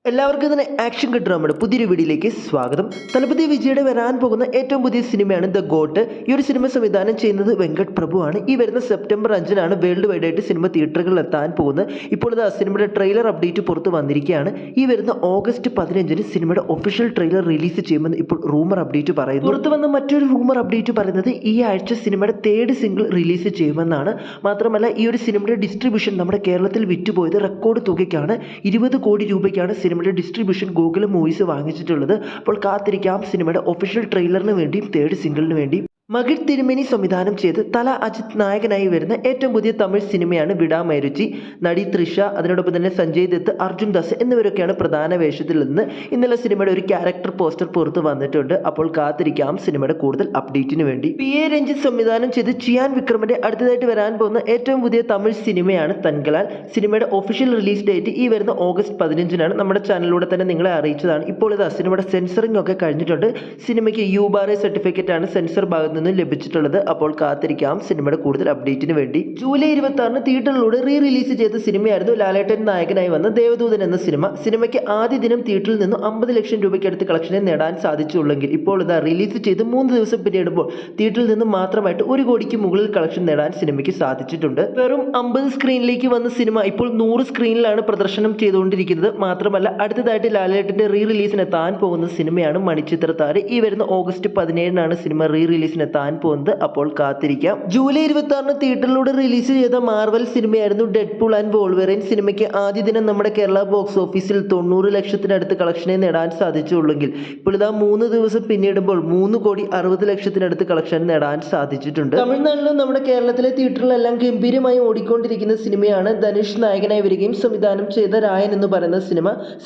എല്ലാവർക്കും തന്നെ ആക്ഷൻ ഡ്രാമയുടെ പുതിയൊരു വീഡിയോയിലേക്ക് സ്വാഗതം. തലപതി വിജയുടെ വരാൻ പോകുന്ന ഏറ്റവും പുതിയ സിനിമയാണ് ദ ഗോട്ട്. ഈ ഒരു സിനിമ സംവിധാനം ചെയ്യുന്നത് വെങ്കട് പ്രഭു ആണ്. ഈ വരുന്ന സെപ്റ്റംബർ 5 വേൾഡ് വൈഡ് ആയിട്ട് സിനിമ തിയേറ്ററുകളിൽ എത്താൻ പോകുന്നത്. ഇപ്പോൾ ഇത് സിനിമയുടെ ട്രെയിലർ അപ്ഡേറ്റ് പുറത്ത് വന്നിരിക്കുകയാണ്. ഈ വരുന്ന ഓഗസ്റ്റ് 15 സിനിമയുടെ ഒഫീഷ്യൽ ട്രെയിലർ റിലീസ് ചെയ്യുമെന്ന് ഇപ്പോൾ റൂമർ അപ്ഡേറ്റ് പറയുന്നു. പുറത്ത് വന്ന മറ്റൊരു റൂമർ അപ്ഡേറ്റ് പറയുന്നത് ഈ ആഴ്ച സിനിമയുടെ 3rd സിംഗിൾ റിലീസ് ചെയ്യുമെന്നാണ്. മാത്രമല്ല ഈ ഒരു സിനിമയുടെ ഡിസ്ട്രിബ്യൂഷൻ നമ്മുടെ കേരളത്തിൽ വിറ്റുപോയത് റെക്കോർഡ് തുകയ്ക്കാണ്. 20 കോടി രൂപയ്ക്കാണ് സിനിമയുടെ ഡിസ്ട്രിബ്യൂഷൻ ഗൂഗിൾ മൂവീസ് വാങ്ങിച്ചിട്ടുള്ളത്. അപ്പോൾ കാത്തിരിക്കാം സിനിമയുടെ ഒഫീഷ്യൽ ട്രെയിലറിന് വേണ്ടിയും 3rd സിംഗിളിന് വേണ്ടിയും. മകിഴ് തിരുമേനി സംവിധാനം ചെയ്ത് തല അജിത് നായകനായി വരുന്ന ഏറ്റവും പുതിയ തമിഴ് സിനിമയാണ് വിടാമൈരുചി. നടി തൃഷ, അതിനോടൊപ്പം തന്നെ സഞ്ജയ് ദത്ത്, അർജുൻ ദാസ് എന്നിവരൊക്കെയാണ് പ്രധാന വേഷത്തിൽ നിന്ന്. ഇന്നലെ സിനിമയുടെ ഒരു ക്യാരക്ടർ പോസ്റ്റർ പുറത്ത് വന്നിട്ടുണ്ട്. അപ്പോൾ കാത്തിരിക്കാം സിനിമയുടെ കൂടുതൽ അപ്ഡേറ്റിന് വേണ്ടി. PA രഞ്ജിത്ത് സംവിധാനം ചെയ്ത് ചിയാൻ വിക്രമിന്റെ അടുത്തതായിട്ട് വരാൻ പോകുന്ന ഏറ്റവും പുതിയ തമിഴ് സിനിമയാണ് തൻകലാൽ. സിനിമയുടെ ഒഫീഷ്യൽ റിലീസ് ഡേറ്റ് ഈ വരുന്ന ഓഗസ്റ്റ് 15 നമ്മുടെ ചാനലിലൂടെ തന്നെ നിങ്ങളെ അറിയിച്ചതാണ്. ഇപ്പോൾ ഇത് സിനിമയുടെ സെൻസറിംഗ് ഒക്കെ കഴിഞ്ഞിട്ടുണ്ട്. സിനിമയ്ക്ക് UBARA സർട്ടിഫിക്കറ്റ് ആണ് സെൻസർ ഭാഗത്ത് നിന്ന് ലഭിച്ചിട്ടുള്ളത്. അപ്പോൾ കാത്തിരിക്കാം സിനിമയുടെ കൂടുതൽ അപ്ഡേറ്റിന് വേണ്ടി. ജൂലൈ 26 തിയേറ്ററിലൂടെ റിലീസ് ചെയ്ത സിനിമയായിരുന്നു ലാലേട്ടൻ നായകനായി വന്ന ദേവദൂതൻ എന്ന സിനിമ. സിനിമയ്ക്ക് ആദ്യ ദിനം തിയേറ്ററിൽ നിന്നും 50 ലക്ഷം രൂപയ്ക്ക് അടുത്ത് കളക്ഷനെ നേടാൻ സാധിച്ചുള്ളെങ്കിൽ ഇപ്പോൾ റിലീസ് ചെയ്ത് 3 ദിവസം പിന്നിടുമ്പോൾ തിയേറ്ററിൽ നിന്ന് മാത്രമായിട്ട് 1 കോടിക്ക് മുകളിൽ കളക്ഷൻ നേടാൻ സിനിമയ്ക്ക് സാധിച്ചിട്ടുണ്ട്. വെറും 50 സ്ക്രീനിലേക്ക് വന്ന സിനിമ ഇപ്പോൾ 100 സ്ക്രീനിലാണ് പ്രദർശനം ചെയ്തുകൊണ്ടിരിക്കുന്നത്. മാത്രമല്ല അടുത്തതായിട്ട് ലാലേട്ടന്റെ റിലീസിന് എത്താൻ പോകുന്ന സിനിമയാണ് മണിച്ചിത്രത്താഴ്. ഈ വരുന്ന ഓഗസ്റ്റ് 17 സിനിമ റിലീസിന് എത്താൻ പോകുന്നത്. അപ്പോൾ കാത്തിരിക്കാം. ജൂലൈ 26 തിയേറ്ററിലൂടെ റിലീസ് ചെയ്ത മാർവൽ സിനിമയായിരുന്നു ഡെഡ്പൂൾ ആൻഡ് വോൾവറൈൻ. സിനിമയ്ക്ക് ആദ്യ ദിനം നമ്മുടെ കേരള ബോക്സ് ഓഫീസിൽ 90 ലക്ഷത്തിനടുത്ത് കളക്ഷനെ നേടാൻ സാധിച്ചുള്ളെങ്കിൽ ഇപ്പോൾ 3 ദിവസം പിന്നിടുമ്പോൾ 3 കോടി 60 ലക്ഷത്തിനടുത്ത് കളക്ഷൻ നേടാൻ സാധിച്ചിട്ടുണ്ട്. തമിഴ്നാട്ടിലും നമ്മുടെ കേരളത്തിലെ തിയേറ്ററിലെല്ലാം ഗംഭീരമായി ഓടിക്കൊണ്ടിരിക്കുന്ന സിനിമയാണ് ധനുഷ് നായകനായി വരികയും സംവിധാനം ചെയ്ത രായൻ എന്ന് പറയുന്ന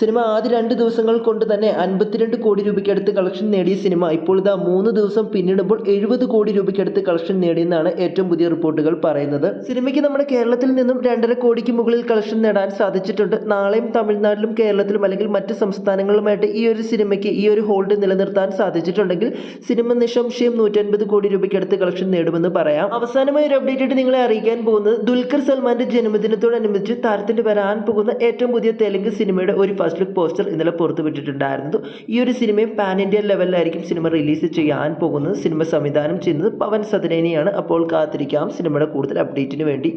സിനിമ ആദ്യ 2 ദിവസങ്ങൾ കൊണ്ട് തന്നെ 52 കോടി രൂപയ്ക്ക് അടുത്ത് കളക്ഷൻ നേടിയ സിനിമ ഇപ്പോൾ 3 ദിവസം പിന്നിടുമ്പോൾ 70 കോടി രൂപയ്ക്ക് അടുത്ത് കളക്ഷൻ നേടിയെന്നാണ് ഏറ്റവും പുതിയ റിപ്പോർട്ടുകൾ പറയുന്നത്. സിനിമയ്ക്ക് നമ്മുടെ കേരളത്തിൽ നിന്നും 2.5 കോടിക്ക് മുകളിൽ കളക്ഷൻ നേടാൻ സാധിച്ചിട്ടുണ്ട്. നാളെയും തമിഴ്നാട്ടിലും കേരളത്തിലും അല്ലെങ്കിൽ മറ്റ് സംസ്ഥാനങ്ങളുമായിട്ട് ഈ ഒരു സിനിമയ്ക്ക് ഈ ഒരു ഹോൾഡ് നിലനിർത്താൻ സാധിച്ചിട്ടുണ്ടെങ്കിൽ സിനിമ നിസ്സംശയം 150 കോടി രൂപയ്ക്ക് അടുത്ത് കളക്ഷൻ നേടുമെന്ന് പറയാം. അവസാനമായി ഒരു അപ്ഡേറ്റ് ആയിട്ട് നിങ്ങളെ അറിയിക്കാൻ പോകുന്നത് ദുൽഖർ സൽമാന്റെ ജന്മദിനത്തോടനുബന്ധിച്ച് താരത്തിന്റെ വരാൻ പോകുന്ന ഏറ്റവും പുതിയ തെലുങ്ക് സിനിമയുടെ ഒരു ഫസ്റ്റ് ലുക്ക് പോസ്റ്റർ ഇന്നലെ പുറത്തുവിട്ടിട്ടുണ്ടായിരുന്നു. ഈ ഒരു സിനിമയും പാൻ ഇന്ത്യ ലെവലിലായിരിക്കും സിനിമ റിലീസ് ചെയ്യാൻ പോകുന്നത്. സിനിമ സംവിധാനം ചെയ്യുന്നത് പവൻ സദനേനിയാണ്. അപ്പോൾ കാത്തിരിക്കാം സിനിമയുടെ കൂടുതൽ അപ്ഡേറ്റിന് വേണ്ടി.